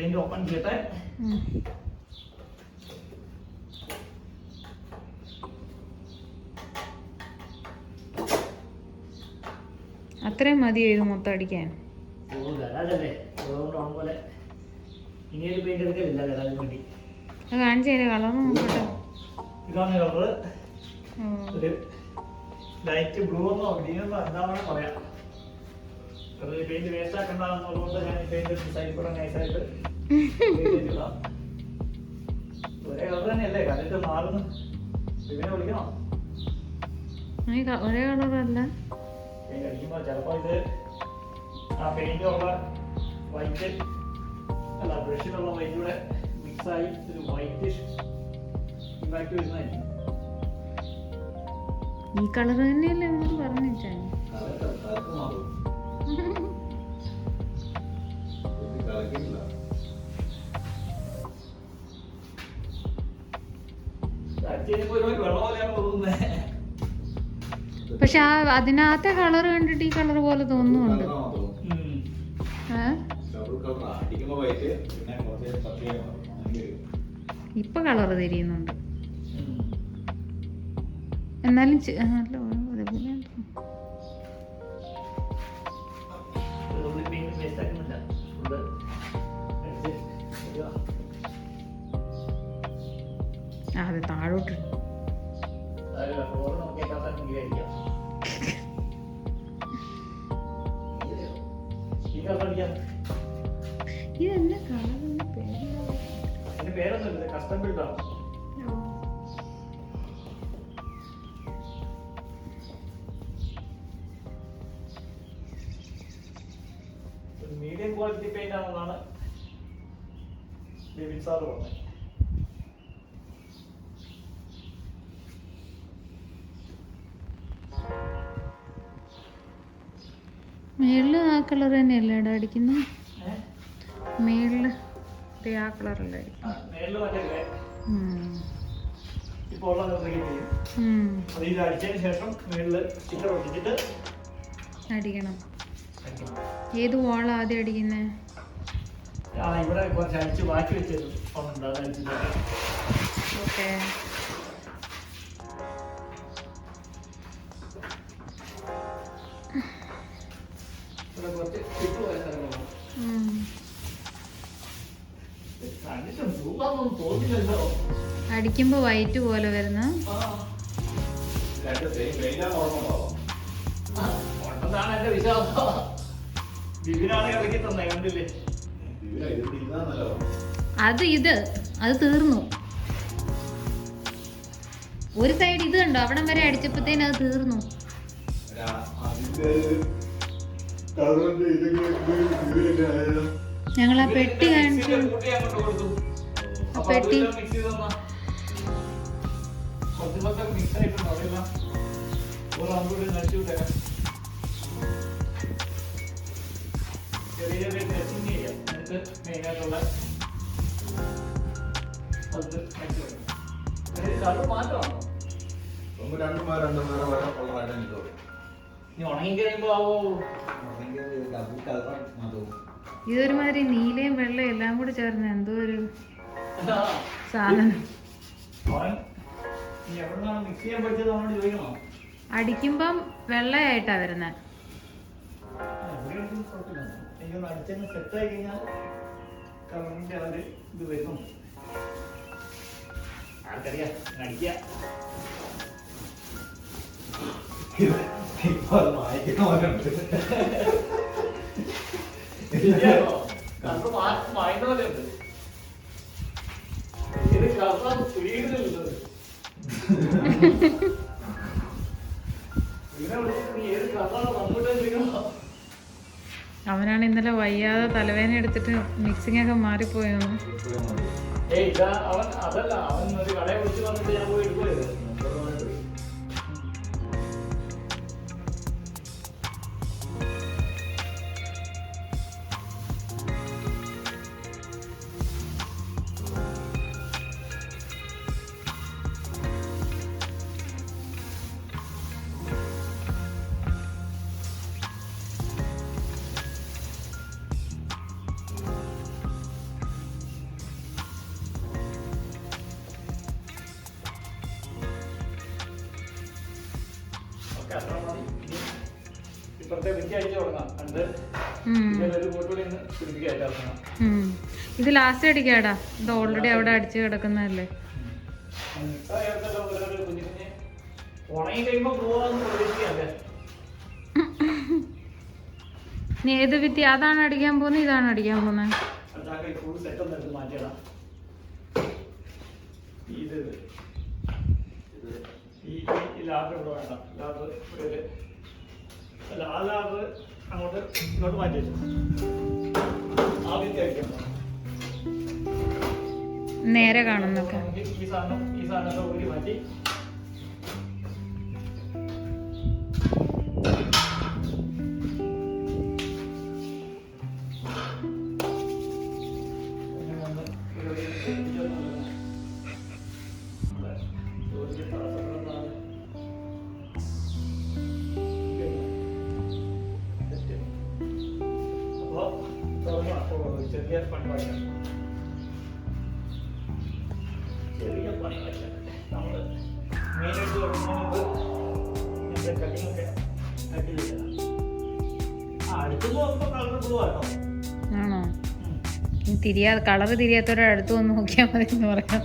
Paint open ചെയ്യട്ടെ. അത്രയും മതിയോ ഇത് മൊത്തം അടിക്കാൻ? ഇനിയൊരു പെയിന്റ് എടുക്കലില്ല ഗരാജിന് വേണ്ടി. കാണിച്ചു തരാം കളർ നോക്കട്ടെ. ഇതാണ് കളറ്. ഒരു ലൈറ്റ് ബ്ലൂ എന്നോ ഗ്രീനോ എന്താണെന്ന് പറയാം. പെയിന്റ് വേസ്റ്റ് ആക്കണ്ടെന്നുള്ളതുകൊണ്ട് ഞാൻ പെയിന്റ് സൈഡിൽ കൂടെ നൈസായിട്ട് ഒരേ കളർ തന്നെയല്ലേ കണ്ടിട്ട് മാറുന്നു. ഇവനെ വിളിക്കണോ? ഒരേ കളറല്ല. പെയിന്റ് അടിക്കുമ്പോൾ ചിലപ്പോൾ ഇത് ആ പെയിന്റുള്ള വൈറ്റ് അല്ല ബ്രഷിലുള്ള വൈറ്റ് കൂടെ മിക്സായി ഒരു വൈറ്റിഷ് ഇമ്പാക്ട് വരുന്നതായിരിക്കും. ഈ കളർ തന്നെയല്ലേ നമ്മൾ പറഞ്ഞു വെച്ചാൽ. പക്ഷെ അതിനകത്തെ കളർ കണ്ടിട്ട് ഈ കളർ പോലെ തോന്നുന്നുണ്ട്. ഇപ്പൊ കളർ തിരിയുന്നുണ്ട്. എന്നാലും അതെ താഴോട്ട് ഇതെന്നെ പേരൊന്നുമില്ല കസ്റ്റം ബിൽഡാണ്. മീഡിയം ക്വാളിറ്റി പെയിന്റ് ആണെന്നാണ് ബിബിൻ സാർ പറഞ്ഞത്. മേളില് ആ കളർ തന്നെയല്ലേ ഇട അടിക്കുന്നത്? മേളില് ആ കളറല്ലേ അടിക്കണം. ഏത് വാൾ ആദ്യം അടിക്കുന്നേ? ഇവിടെ കുറച്ച് അടിച്ച് മാറ്റി വെച്ചത്. ഓക്കെ. അടിക്കുമ്പോ വൈറ്റ് പോലെ വരുന്ന അത് തീർന്നു. ഒരു സൈഡ് ഇത് കണ്ടോ, അവിടം വരെ അടിച്ചപ്പോഴത്തേന് അത് തീർന്നു. ഞങ്ങൾ ആ പെട്ടി കാണിച്ചു. പെട്ടി ഇതൊരുമാതിരി നീലയും വെള്ളയും എല്ലാം കൂടി ചേർന്ന് എന്തോ ഒരു സാധനം. അടിക്കുമ്പം വെള്ളയായിട്ടാ വരുന്നത്. അവനാണ് ഇന്നലെ വയ്യാതെ തലവേദന എടുത്തിട്ട് മിക്സിംഗ് ഒക്കെ മാറിപ്പോയെന്ന്. അതല്ല അവൻ ഒരു കടയെ വിളിച്ച് പറഞ്ഞിട്ട് ഞാൻ പോയി എടുക്കുവായിരുന്നു. അത്ര മതി. ഇപ്പുറത്തെ വിറ്റി അടിച്ചു തുടങ്ങാം. കണ്ട് ഒരു കൂട്ടുകൂടി ഒന്ന് പിടിപ്പിക്കാൻ ഇറങ്ങണം. ഇത് ലാസ്റ്റ് അടിക്കാടാ. ഇത് ഓൾറെഡി അവിടെ അടിച്ച് കിടക്കുന്നതല്ലേ. കുഞ്ഞു കുഞ്ഞ് ഉണങ്ങി കഴിയുമ്പോ പോവാന്ന് പ്രതീക്ഷിക്കല്ലേ. നീ ഏത് വിത്തി? അതാണ് അടിക്കാൻ പോകുന്നത്, ഇതാണ് അടിക്കാൻ പോകുന്നത്? സെറ്റ് ഒന്ന് എടുത്ത് മാറ്റിയതാ. ഇത് ഈ ലാബ് ഇവിടെ വേണ്ട. ലാബ് ഇവിടെ അല്ല, ആ ലാബ് അങ്ങോട്ട് ഇങ്ങോട്ട് മാറ്റി വെച്ചു. ആദ്യം കഴിക്കണം. നേരെ കാണുന്നൊക്കെ ഈ സാധനമൊക്കെ ഊരി മാറ്റി ചെറിയ പണി വായിക്കാം. ചെറിയ പണി വായിക്കാം. നമ്മൾ മെയിനായിട്ട് തുടങ്ങുന്നത് ഞങ്ങളുടെ കട്ടിങ്ങൊക്കെ ആക്കി വെച്ചതാണ്. അടുത്തുമ്പോൾ ഇപ്പോൾ കളർ ബ്ലൂ ആട്ടോ. ആണോ? കളറ് തിരിയാത്തവരുടെ അടുത്ത് വന്ന് നോക്കിയാൽ മതി എന്ന് പറയാം.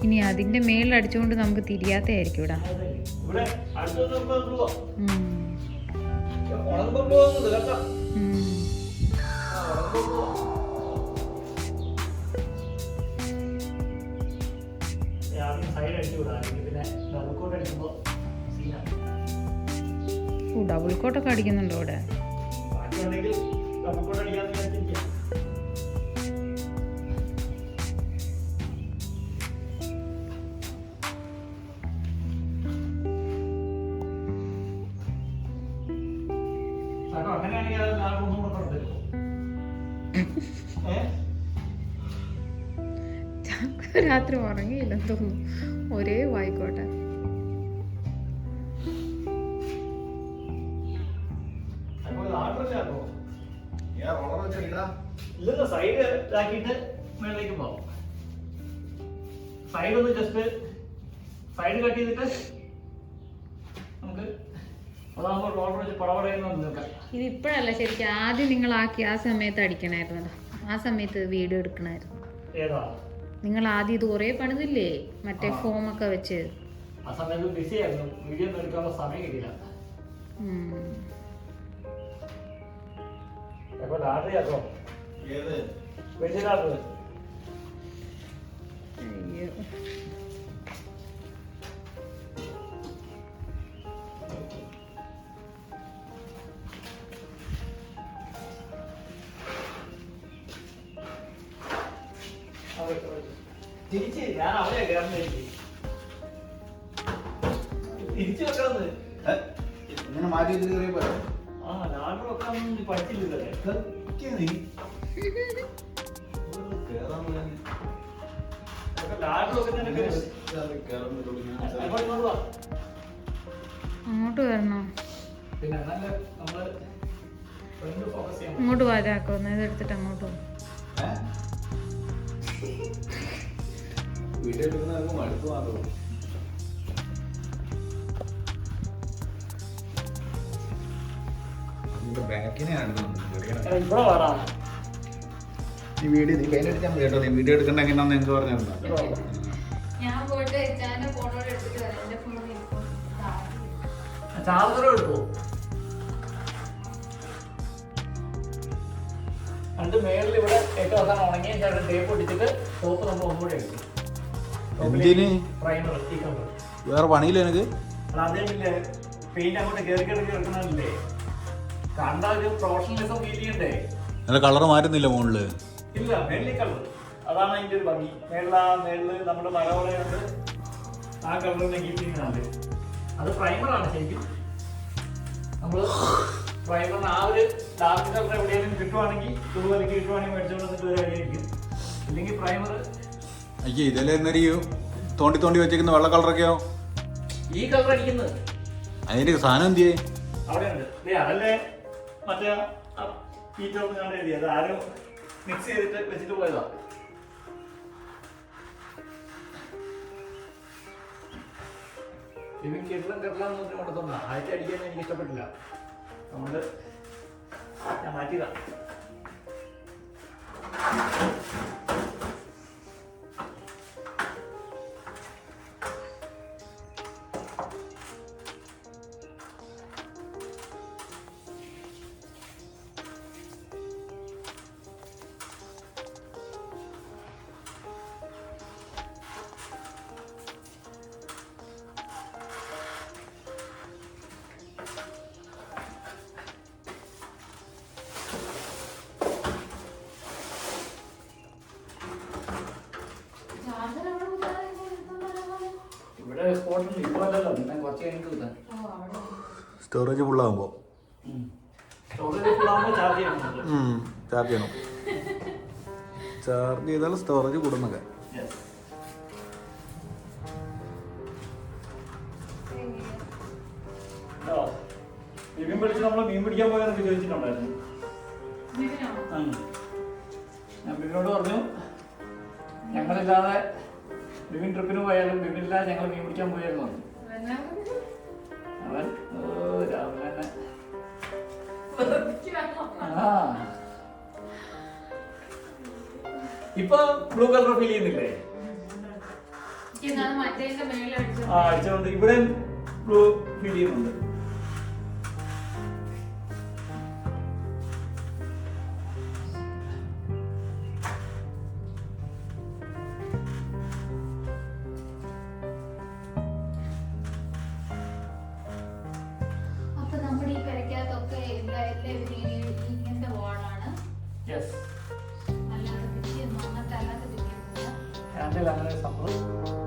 ഇനി അതിന്റെ മേളിൽ അടിച്ചുകൊണ്ട് നമുക്ക് തിരിയാത്തായിരിക്കും ഇവിടെ. ഡബിൾ കോട്ടൊക്കെ അടിക്കുന്നുണ്ടോ ഇവിടെ? രാത്രി ഉറങ്ങിയില്ലെന്ന് തോന്നുന്നു. ഒരേ വായിക്കോട്ടെ. സൈഡ് ആക്കിയിട്ട് മേളിലേക്ക് പോവാം. സൈഡ് ഒന്ന് ജസ്റ്റ് സൈഡ് കട്ട് ചെയ്തിട്ട് നമുക്ക് അതാകുമ്പോ റോളർ വെച്ച് പടപടയെന്ന് നിൽക്കാം. ഇത് ഇപ്പോഴല്ല, ശരിക്കും ആദ്യം നിങ്ങൾ ആക്കി ആ സമയത്ത് അടിക്കണായിരുന്നല്ലോ. ആ സമയത്ത് വീഡിയോ എടുക്കണായിരുന്നു. ഏതാ? നിങ്ങൾ ആദ്യം ഇത് കുറേ പണിതില്ലേ മറ്റേ ഫോമൊക്കെ വെച്ച്? ആ സമയത്ത് ബിസി ആയിരുന്നു, വീഡിയോ ഒന്നും എടുക്കാനുള്ള സമയം കിട്ടിയില്ല. അപ്പൊ ലാട്ടറി ആക്കോ? വലിയ ലാട്ടറി. അയ്യോ, തിരിച്ച് ഞാൻ അവിടെ കയറുന്നില്ല. തിരിച്ചു വെക്കണമെന്ന് ഇങ്ങനെ മാറ്റി വെച്ചിട്ട് കയറിയപ്പോ ലാട്ടറി വെക്കാൻ പഠിച്ചില്ലേ? അങ്ങോട്ട് വരണോ? പിന്നെ നമ്മള് ഇങ്ങോട്ട് വാരാക്കോ. ഇതെടുത്തിട്ട് അങ്ങോട്ട് പോകും. വീഡിയോ എടുക്കുന്ന മടുത്ത് മാത്രം. നീ വീഡിയോ നീ പെയിന്റ് അടിച്ചാൽ മതി കേട്ടോ. നീ വീഡിയോ എടുക്കണ്ട എങ്ങനെയാണെന്ന് എനിക്ക് പറഞ്ഞിരുന്നു. ചാർജർ എടുക്കോ? രണ്ട് മേളിൽ ഇവിടെ ഏറ്റവും അവസാനം ഉണങ്ങിയ ശേഷം ടേപ്പ് ഒട്ടിച്ചിട്ട് ടോപ്പ് നമ്മൾ ഒന്നുകൂടെ എടുക്കും. പ്രൈമർ ഈ കളർ വേറെ പണിയില്ല എനിക്ക്. അതേമില്ലേ പെയിന്റ് അങ്ങോട്ട് കയറി എടുക്കണല്ലേ? കണ്ട ഒരു പ്രൊഫഷണലിസം ഫീൽ ചെയ്യണ്ടേ? നല്ല കളർ മാറ്റുന്നില്ല മുകളില്. ഇല്ല, മേളിൽ കളർ. അതാണ് അതിന്റെ ഒരു ഭംഗി. മേളില് നമ്മുടെ മരവളയുണ്ട്, ആ കളറിനെ കീപ്പ് ചെയ്യുന്നതാണ്. അത് പ്രൈമറാണ് ശരിക്കും. നമ്മള് പ്രൈമറിന് ആ ഒരു ഡാർക്ക് കളർ എവിടെയെങ്കിലും കിട്ടുവാണെങ്കിൽ തുളുവലക്ക് കിട്ടുവാണെങ്കിൽ മേടിച്ചോണ്ട് വന്നിട്ട് ഒരു അടിയായിരിക്കും. ഇല്ലെങ്കിൽ പ്രൈമർ അയ്യേ ഇതല്ലേ എന്നറിയോ തോണ്ടി തോണ്ടി വെച്ചേക്കുന്ന വെള്ള കളറൊക്കെയോ? ഈ കളർ അടിക്കുന്നത് അതിന്റെ സാധനം എന്തിയേ? അവിടെ ഉണ്ട്. അതല്ലേ മറ്റേ ഈ ടോപ്പ് ഞാൻ എഴുതിയത്. ആരും മിക്സ് ചെയ്തിട്ട് വെച്ചിട്ട് പോയതാ. ഇവൻ കിടലം കിടലാന്ന് പറഞ്ഞ് കൊണ്ട് തന്ന ആദ്യത്തെ അടിക്കാൻ എനിക്ക് ഇഷ്ടപ്പെട്ടില്ല. അതുകൊണ്ട് ഞാൻ മാറ്റിയതാ. ഇവിടെ സ്പോട്ടുണ്ട്. ഇപ്പോൾ അല്ലല്ലോ, പിന്നെ കുറച്ച് കഴിഞ്ഞിട്ട് കിട്ടാൻ. സ്റ്റോറേജ് ഫുള്ളാകുമ്പോൾ സ്റ്റോറേജ് ഫുള്ളാകുമ്പോൾ ചാർജ് ചെയ്യണം. ചാർജ് ചെയ്യണം. ചാർജ് ചെയ്താൽ സ്റ്റോറേജ് കൂടുന്നൊക്കെ. ബിബിൻ വിളിച്ച് നമ്മൾ മീൻ പിടിക്കാൻ പോയെന്നൊക്കെ ചോദിച്ചിട്ടുണ്ടായിരുന്നു. ഞാൻ ബിബിനോട് പറഞ്ഞു ഞങ്ങളില്ലാതെ ബിബിൻ ട്രിപ്പിന് പോയാലും ബിബിനില്ലാതെ ഞങ്ങൾ മീൻ പിടിക്കാൻ പോയായിരുന്നു പറഞ്ഞു. അവൻ രാവിലെ തന്നെ ഇപ്പൊ ബ്ലൂ കളർ ഫീൽ ചെയ്യുന്നില്ലേ? അടിച്ചോണ്ട് ഇവിടെ ബ്ലൂ ഫീൽ ചെയ്യുന്നുണ്ട്. അങ്ങനെ സംഭവം